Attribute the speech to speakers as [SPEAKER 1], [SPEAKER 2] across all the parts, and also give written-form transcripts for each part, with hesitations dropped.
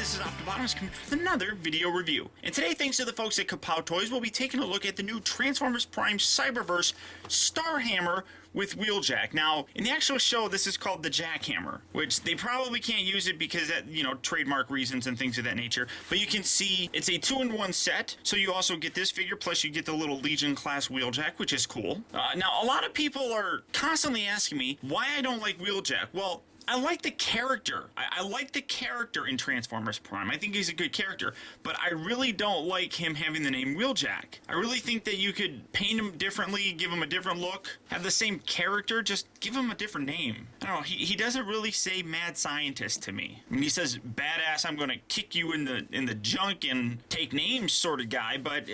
[SPEAKER 1] this is Optibotimus coming with another video review. And today, thanks to the folks at Kapow Toys, we'll be taking a look at the new Transformers Prime Cyberverse Starhammer with Wheeljack. Now, in the actual show, this is called the Jackhammer, which they probably can't use it because of, trademark reasons and things of that nature. But you can see it's a 2-in-1 set, so you also get this figure, plus you get the little Legion class Wheeljack, which is cool. Now, a lot of people are constantly asking me why I don't like Wheeljack. Well, I like the character. I like the character in Transformers Prime. I think he's a good character, but I really don't like him having the name Wheeljack. I really think that you could paint him differently, give him a different look, have the same character, just give him a different name. I don't know, he doesn't really say mad scientist to me. I mean, he says badass, I'm gonna kick you in the junk and take names sort of guy, but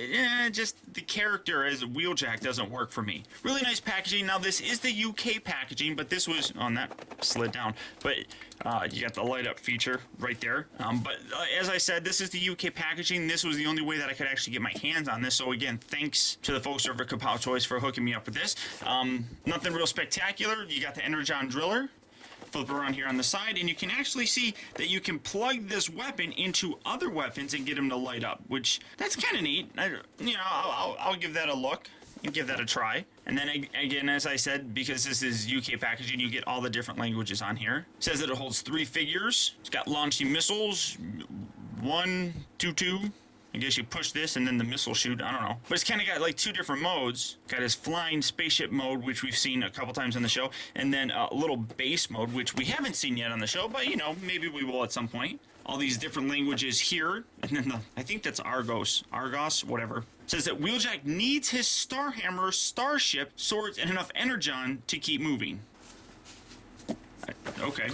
[SPEAKER 1] just the character as a Wheeljack doesn't work for me. Really nice packaging. Now this is the UK packaging, but this was, that slid down. But you got the light up feature right there. But as I said, this is the UK packaging. This was the only way that I could actually get my hands on this. So again, thanks to the folks over at Kapow Toys for hooking me up with this. Nothing real spectacular. You got the Energon driller. Flip around here on the side, and you can actually see that you can plug this weapon into other weapons and get them to light up, which that's kind of neat. I'll give that a look and give that a try. And then again, as I said, because this is UK packaging, you get all the different languages on here. It says that it holds 3 figures. It's got launching missiles, 1, 2, 2. I guess you push this and then the missile shoot, I don't know. But it's kind of got like 2 different modes. Got his flying spaceship mode, which we've seen a couple times on the show, and then a little base mode, which we haven't seen yet on the show, but maybe we will at some point. All these different languages here, and then I think that's Argos, whatever. It says that Wheeljack needs his Starhammer, starship, swords, and enough energon to keep moving. Okay.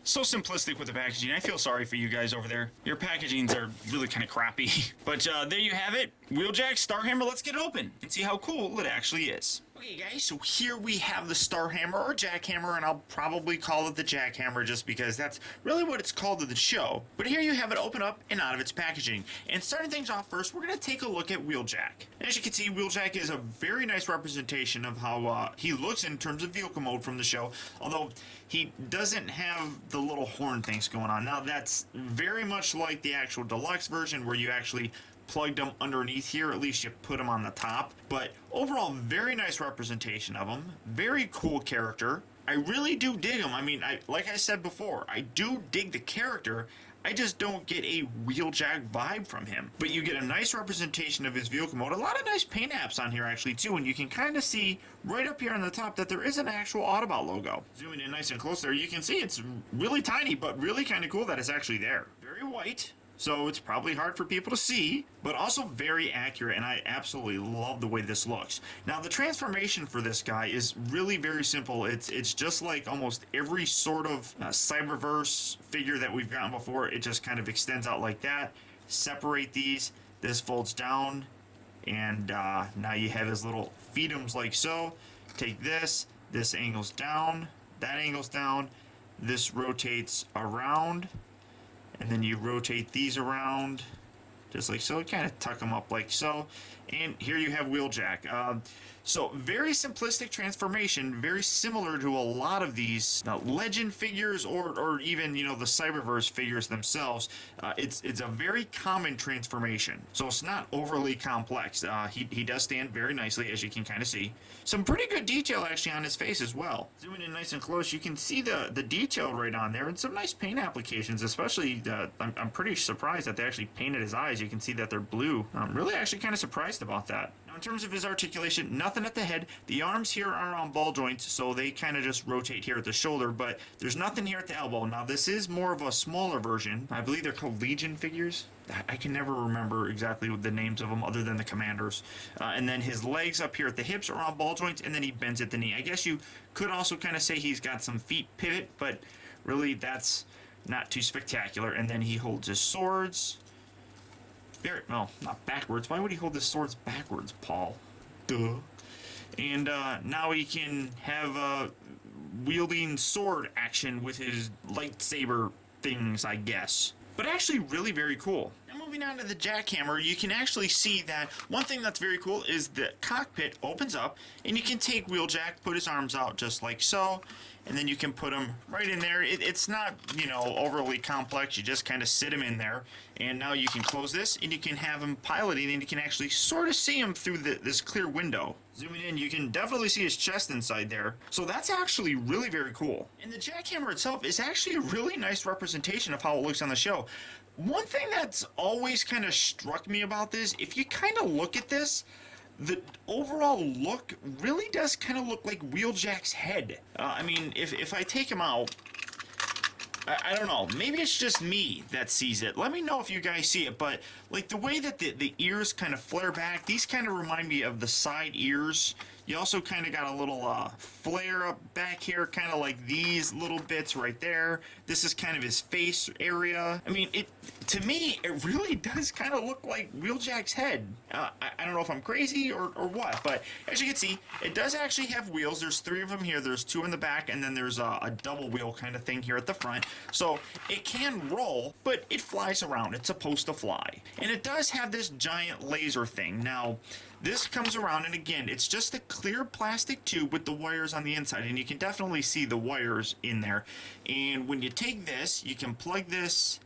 [SPEAKER 1] So simplistic with the packaging. I feel sorry for you guys over there. Your packagings are really kind of crappy. But there you have it. Wheeljack, Starhammer, let's get it open and see how cool it actually is. Okay guys, so here we have the Starhammer or Jackhammer, and I'll probably call it the Jackhammer just because that's really what it's called in the show. But here you have it open up and out of its packaging. And starting things off first, we're going to take a look at Wheeljack. And as you can see, Wheeljack is a very nice representation of how he looks in terms of vehicle mode from the show, although he doesn't have the little horn things going on. Now that's very much like the actual deluxe version where you actually plugged them underneath here, at least you put them on the top. But overall, very nice representation of him. Very cool character. I really do dig him. I mean, like I said before, I do dig the character. I just don't get a Wheeljack vibe from him. But you get a nice representation of his vehicle mode. A lot of nice paint apps on here actually too, and you can kind of see right up here on the top that there is an actual Autobot logo. Zooming in nice and close there, you can see it's really tiny, but really kind of cool that it's actually there. Very white. So it's probably hard for people to see, but also very accurate, and I absolutely love the way this looks. Now the transformation for this guy is really very simple. It's just like almost every sort of Cyberverse figure that we've gotten before. It just kind of extends out like that. Separate these, this folds down, and now you have his little feetums like so. Take this angles down, that angles down, this rotates around, and then you rotate these around just like so, kind of tuck them up like so, and here you have Wheeljack. So very simplistic transformation, very similar to a lot of these Legend figures or even the Cyberverse figures themselves. It's a very common transformation, so it's not overly complex. He does stand very nicely, as you can kind of see. Some pretty good detail actually on his face as well. Zooming in nice and close, you can see the detail right on there, and some nice paint applications. Especially I'm pretty surprised that they actually painted his eyes. You can see that they're blue. I'm really actually kind of surprised about that. Now in terms of his articulation, nothing at the head. The arms here are on ball joints, so they kind of just rotate here at the shoulder, but there's nothing here at the elbow. Now this is more of a smaller version. I believe they're called Legion figures. I can never remember exactly the names of them other than the commanders. And then his legs up here at the hips are on ball joints, and then he bends at the knee. I guess you could also kind of say he's got some feet pivot, but really that's not too spectacular. And then he holds his swords. Well, not backwards. Why would he hold his swords backwards, Paul? Duh. And now he can have wielding sword action with his lightsaber things, I guess. But actually really very cool. Now moving on to the Jackhammer, you can actually see that one thing that's very cool is the cockpit opens up and you can take Wheeljack, put his arms out just like so, and then you can put them right in there. It's not, you know, overly complex. You just kind of sit them in there, and now you can close this, and you can have him piloting, and you can actually sort of see him through this clear window. Zooming in, you can definitely see his chest inside there. So that's actually really very cool. And the jackhammer itself is actually a really nice representation of how it looks on the show. One thing that's always kind of struck me about this, if you kind of look at this, the overall look really does kind of look like Wheeljack's head. I mean, if I take him out, I don't know, maybe it's just me that sees it. Let me know if you guys see it, but like the way that the ears kind of flare back, these kind of remind me of the side ears. You also kind of got a little flare up back here, kind of like these little bits right there. This is kind of his face area. I mean, to me, it really does kind of look like Wheeljack's head. I don't know if I'm crazy or what, but as you can see, it does actually have wheels. There's 3 of them here. There's 2 in the back, and then there's a double wheel kind of thing here at the front. So it can roll, but it flies around. It's supposed to fly. And it does have this giant laser thing. Now, this comes around, and again, it's just a clear plastic tube with the wires on the inside, and you can definitely see the wires in there. And when you take this, you can plug this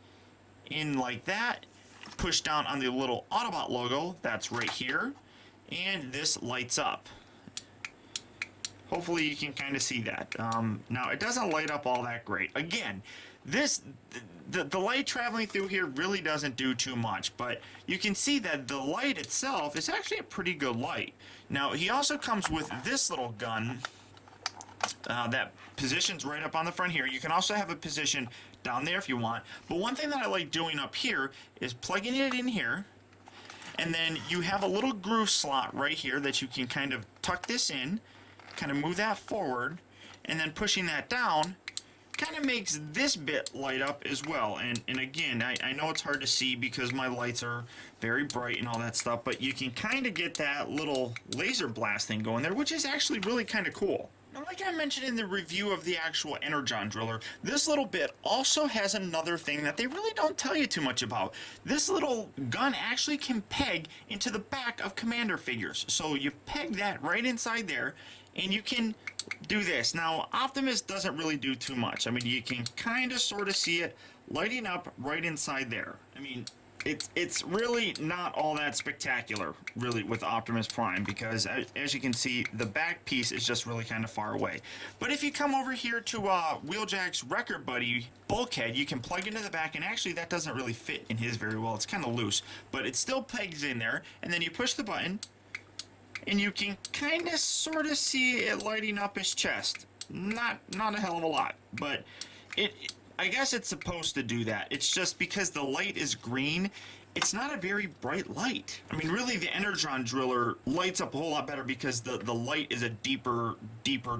[SPEAKER 1] in like that, push down on the little Autobot logo that's right here, and this lights up. Hopefully you can kind of see that. Now, it doesn't light up all that great. Again, the light traveling through here really doesn't do too much, but you can see that the light itself is actually a pretty good light. Now, he also comes with this little gun that positions right up on the front here. You can also have a position down there if you want, but one thing that I like doing up here is plugging it in here, and then you have a little groove slot right here that you can kind of tuck this in, kind of move that forward, and then pushing that down kind of makes this bit light up as well. And again, I know it's hard to see because my lights are very bright and all that stuff, but you can kind of get that little laser blast thing going there, which is actually really kind of cool. Now, like I mentioned in the review of the actual Energon Driller, this little bit also has another thing that they really don't tell you too much about. This little gun actually can peg into the back of Commander figures. So you peg that right inside there, and you can do this. Now, Optimus doesn't really do too much. I mean, you can kind of sort of see it lighting up right inside there. I mean, it's really not all that spectacular, really, with Optimus Prime, because as you can see, the back piece is just really kind of far away. But if you come over here to Wheeljack's Record Buddy bulkhead, you can plug into the back, and actually that doesn't really fit in his very well. It's kind of loose, but it still pegs in there, and then you push the button, and you can kind of sort of see it lighting up his chest. Not a hell of a lot, but I guess it's supposed to do that. It's just because the light is green, it's not a very bright light. I mean, really, the Energon Driller lights up a whole lot better because the light is a deeper,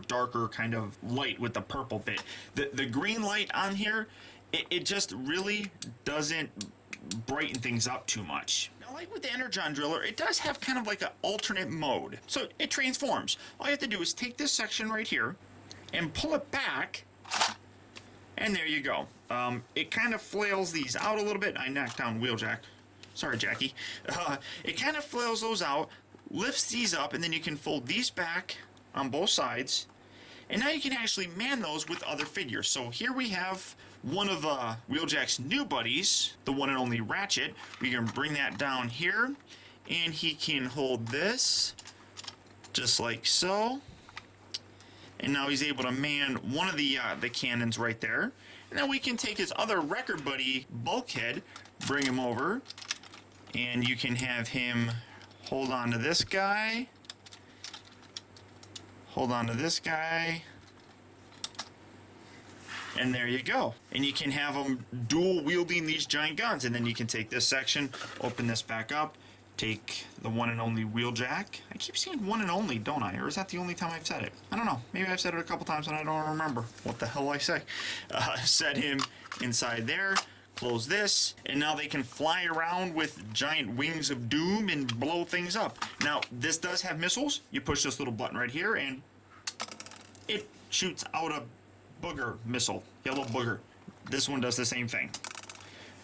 [SPEAKER 1] darker kind of light with the purple bit. The green light on here, it just really doesn't brighten things up too much. Now, like with the Energon Driller, it does have kind of like an alternate mode. So it transforms. All you have to do is take this section right here and pull it back, and there you go. It kind of flails these out a little bit. I knocked down Wheeljack. Sorry, Jackie. It kind of flails those out, lifts these up, and then you can fold these back on both sides. And now you can actually man those with other figures. So here we have one of Wheeljack's new buddies, the one and only Ratchet. We can bring that down here, and he can hold this, just like so. And now he's able to man one of the cannons right there. And then we can take his other Record Buddy bulkhead, bring him over, and you can have him hold on to this guy, hold on to this guy, and there you go. And you can have them dual wielding these giant guns, and then you can take this section, open this back up, take the one and only Wheeljack. I keep saying one and only, don't I? Or is that the only time I've said it? I don't know. Maybe I've said it a couple times and I don't remember what the hell I say. Set him inside there, close this, and now they can fly around with giant wings of doom and blow things up. Now, this does have missiles. You push this little button right here and it shoots out a booger missile, yellow booger. This one does the same thing.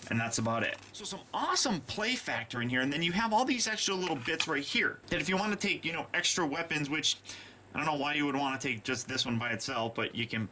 [SPEAKER 1] And that's about it. So some awesome play factor in here, and then you have all these extra little bits right here that if you want to take, extra weapons, which I don't know why you would want to take just this one by itself, but you can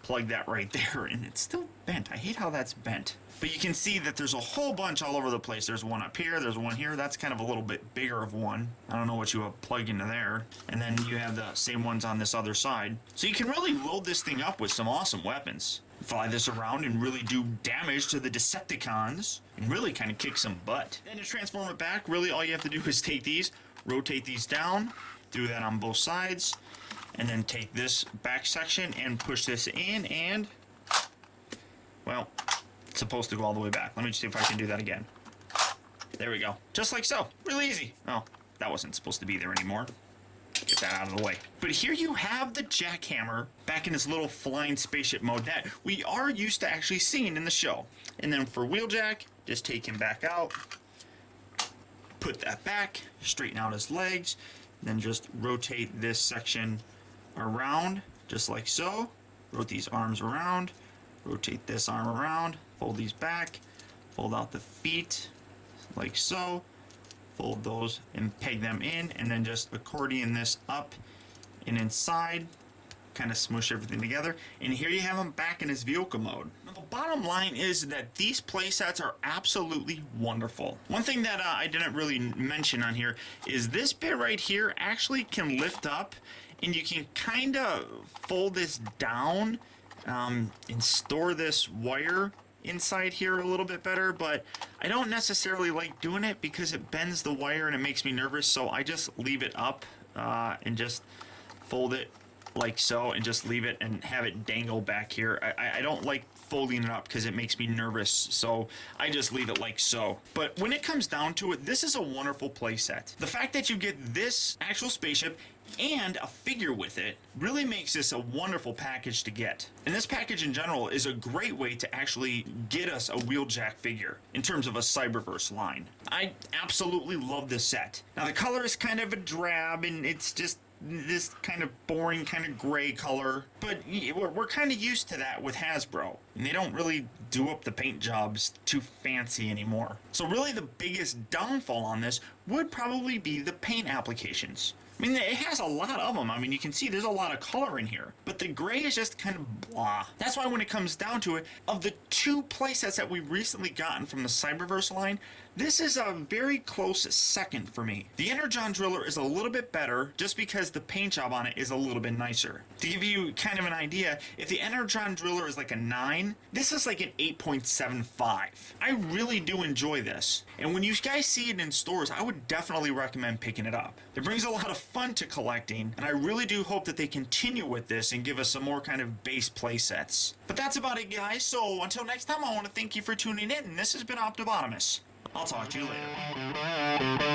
[SPEAKER 1] plug that right there, and it's still bent. I hate how that's bent. But you can see that there's a whole bunch all over the place. There's one up here, there's one here. That's kind of a little bit bigger of one. I don't know what you would plug into there. And then you have the same ones on this other side. So you can really load this thing up with some awesome weapons. Fly this around and really do damage to the Decepticons and really kind of kick some butt. Then to transform it back, really all you have to do is take these, rotate these down, do that on both sides, and then take this back section and push this in, and well, it's supposed to go all the way back. Let me see if I can do that again. There we go. Just like so. Really easy. Oh, that wasn't supposed to be there anymore. Get that out of the way. But here you have the jackhammer back in his little flying spaceship mode that we are used to actually seeing in the show. And then for Wheeljack, just take him back out, put that back, straighten out his legs, then just rotate this section around, just like so. Rotate these arms around, rotate this arm around, fold these back, fold out the feet, like so. Fold those and peg them in, and then just accordion this up and inside, kind of smoosh everything together, and here you have him back in his vehicle mode. Now, the bottom line is that these playsets are absolutely wonderful. One thing that I didn't really mention on here is this bit right here actually can lift up, and you can kind of fold this down and store this wire inside here a little bit better, but I don't necessarily like doing it because it bends the wire and it makes me nervous, so I just leave it up and just fold it like so and just leave it and have it dangle back here. I don't like folding it up because it makes me nervous, so I just leave it like so. But when it comes down to it, this is a wonderful playset. The fact that you get this actual spaceship and a figure with it really makes this a wonderful package to get. And this package in general is a great way to actually get us a Wheeljack figure in terms of a Cyberverse line. I absolutely love this set. Now the color is kind of a drab and it's just this kind of boring kind of gray color, but we're kind of used to that with Hasbro, and they don't really do up the paint jobs too fancy anymore. So really the biggest downfall on this would probably be the paint applications. I mean, it has a lot of them. I mean, you can see there's a lot of color in here, but the gray is just kind of blah. That's why when it comes down to it, of the two playsets that we've recently gotten from the Cyberverse line, this is a very close second for me. The Energon Driller is a little bit better just because the paint job on it is a little bit nicer. To give you kind of an idea, if the Energon Driller is like a 9, this is like an 8.75. I really do enjoy this. And when you guys see it in stores, I would definitely recommend picking it up. It brings a lot of fun to collecting, and I really do hope that they continue with this and give us some more kind of base play sets. But that's about it, guys. So until next time, I want to thank you for tuning in, and this has been Optibotimus. I'll talk to you later.